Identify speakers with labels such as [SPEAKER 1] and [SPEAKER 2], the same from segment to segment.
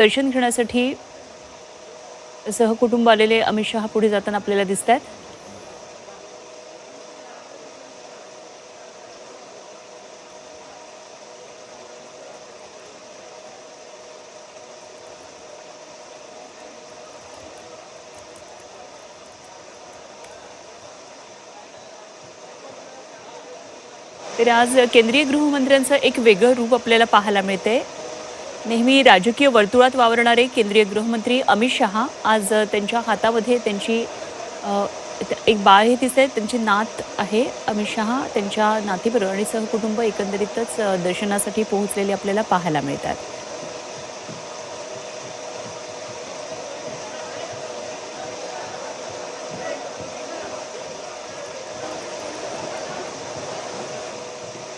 [SPEAKER 1] दर्शन घेण्यासाठी सहकुटुंब आलेले अमित शहा पुढे जाताना आपल्याला दिसतात। तर आज केंद्रीय गृहमंत्र्यांचं एक वेगळं रूप आपल्याला पाहायला मिळते। नेहमी राजकीय वर्तुळात वावरणारे केंद्रीय गृहमंत्री अमित शहा आज त्यांच्या हातामध्ये त्यांची एक बाळ हे दिसते, त्यांची नात आहे। अमित शहा त्यांच्या नातीबरोबर आणि सहकुटुंब एकंदरीतच दर्शनासाठी पोहोचलेले आपल्याला पाहायला मिळतात।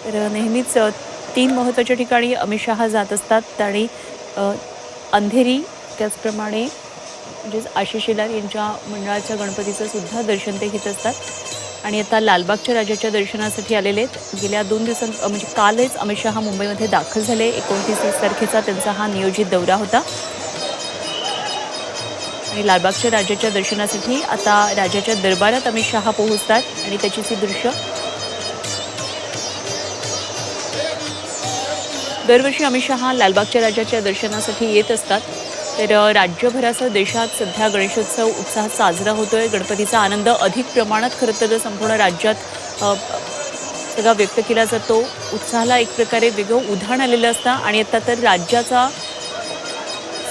[SPEAKER 1] तर नेहमीच 3 महत्त्वाच्या ठिकाणी अमित शहा जात असतात आणि अंधेरी त्याचप्रमाणे म्हणजेच आशिष शेलार यांच्या मंडळाच्या गणपतीचं सुद्धा दर्शन ते घेत असतात। आणि आता लालबागच्या राजाच्या दर्शनासाठी आलेले आहेत। गेल्या 2 म्हणजे कालच अमित शहा मुंबईमध्ये दाखल झाले। 29 तारखेचा त्यांचा हा नियोजित दौरा होता आणि लालबागच्या राजाच्या दर्शनासाठी आता राजाच्या दरबारात अमित शहा पोहोचतात आणि त्याचीच ही दृश्य दरवर्षी अमित शहा लालबागच्या राजाच्या दर्शनासाठी येत असतात। तर राज्यभरासह देशात सध्या गणेशोत्सव उत्साहात साजरा होतोय। गणपतीचा आनंद अधिक प्रमाणात खरं तर संपूर्ण राज्यात सगळा व्यक्त केला जातो। उत्साहाला एक प्रकारे वेगळं उधाण आलेलं असतं आणि आता तर राज्याचा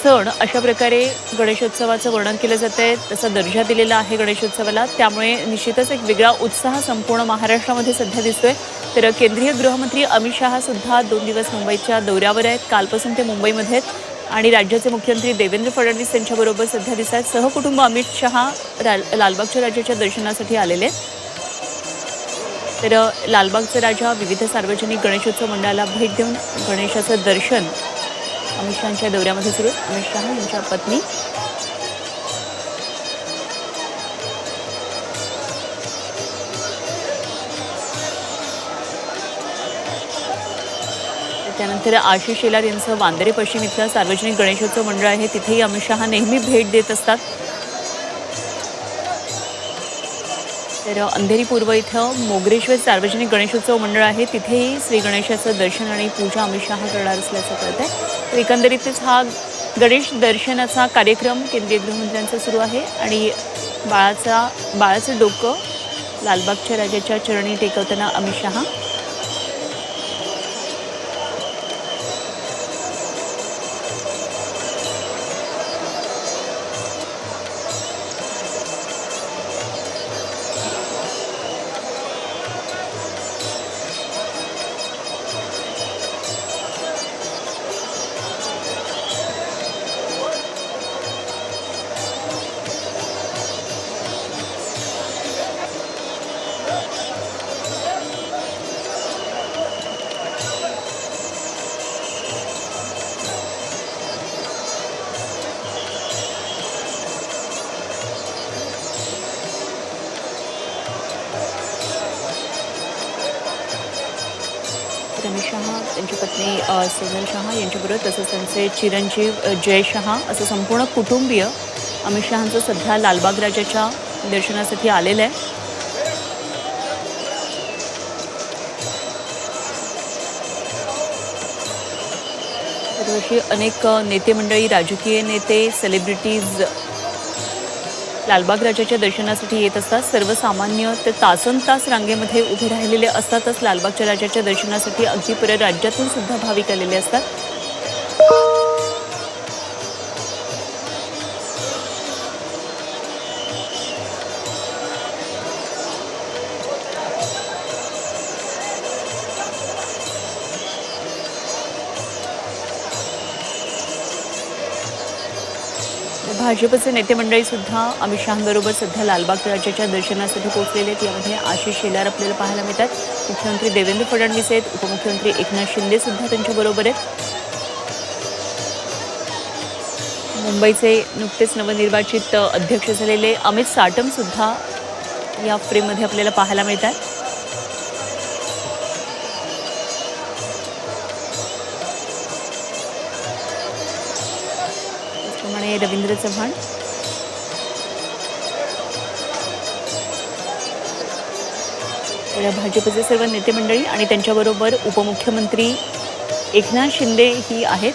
[SPEAKER 1] सण अशा प्रकारे गणेशोत्सवाचं वर्णन केलं जातंय, तसा दर्जा दिलेला आहे गणेशोत्सवाला। त्यामुळे निश्चितच एक वेगळा उत्साह संपूर्ण महाराष्ट्रामध्ये सध्या दिसतोय। तर केंद्रीय गृहमंत्री अमित शहा सुद्धा 2 दिवस मुंबईच्या दौऱ्यावर आहेत। कालपासून ते मुंबईमध्ये आहेत आणि राज्याचे मुख्यमंत्री देवेंद्र फडणवीस यांच्याबरोबर सध्या दिसत आहेत। सहकुटुंब अमित शहा लालबागच्या राजाच्या दर्शनासाठी आलेले आहेत। तर लालबागचा राजा विविध सार्वजनिक गणेशोत्सव मंडळाला भेट देऊन गणेशाचं दर्शन अमित शहांच्या दौऱ्यामध्ये सुरू आहे। अमित शहा यांच्या पत्नी त्यानंतर आशिष शेलार यांचं वांद्रे पश्चिम इथलं सार्वजनिक गणेशोत्सव मंडळ आहे, तिथेही अमित शहा नेहमी भेट देत असतात। तर अंधेरी पूर्व इथं मोगरेश्वर सार्वजनिक गणेशोत्सव मंडळ आहे, तिथेही श्री गणेशाचं दर्शन आणि पूजा अमित शहा करणार असल्याचं कळतंय। तर एकंदरीतच हा गणेश दर्शनाचा कार्यक्रम केंद्रीय गृहमंत्र्यांचा सुरू आहे आणि बाळाचं डोकं लालबागच्या राजाच्या चरणी टेकवताना अमित शहा। अमित शहा त्यांची पत्नी सोनल शहा यांच्याबरोबर तसंच त्यांचे चिरंजीव जय शहा असं संपूर्ण कुटुंबीय अमित शहांचं सध्या लालबाग राजाच्या दर्शनासाठी आलेलं आहे। दरवर्षी अनेक नेते मंडळी, राजकीय नेते, सेलिब्रिटीज लालबाग राजाच्या दर्शनासाठी येत असतात। सर्वसामान्य ते तासनतास रांगेमध्ये उभे राहिलेले असतातच लालबागच्या राजाच्या दर्शनासाठी। अगदी परराज्यातून सुद्धा भाविक आलेले असतात। भाजपचे नेते मंडळी सुद्धा अमित शहांबरोबर सध्या लालबाग राजाच्या दर्शनासाठी पोहोचलेले आहेत। यामध्ये आशिष शेलार आपल्याला पाहायला मिळतात, मुख्यमंत्री देवेंद्र फडणवीस आहेत, उपमुख्यमंत्री एकनाथ शिंदे सुद्धा त्यांच्याबरोबर आहेत। मुंबईचे नुकतेच नवनिर्वाचित अध्यक्ष झालेले अमित साटम सुद्धा या फ्रेममध्ये आपल्याला पाहायला मिळतात। त्याचप्रमाणे रवींद्र चव्हाण, भाजपचे सर्व नेते मंडळी आणि त्यांच्याबरोबर उपमुख्यमंत्री एकनाथ शिंदे ही आहेत.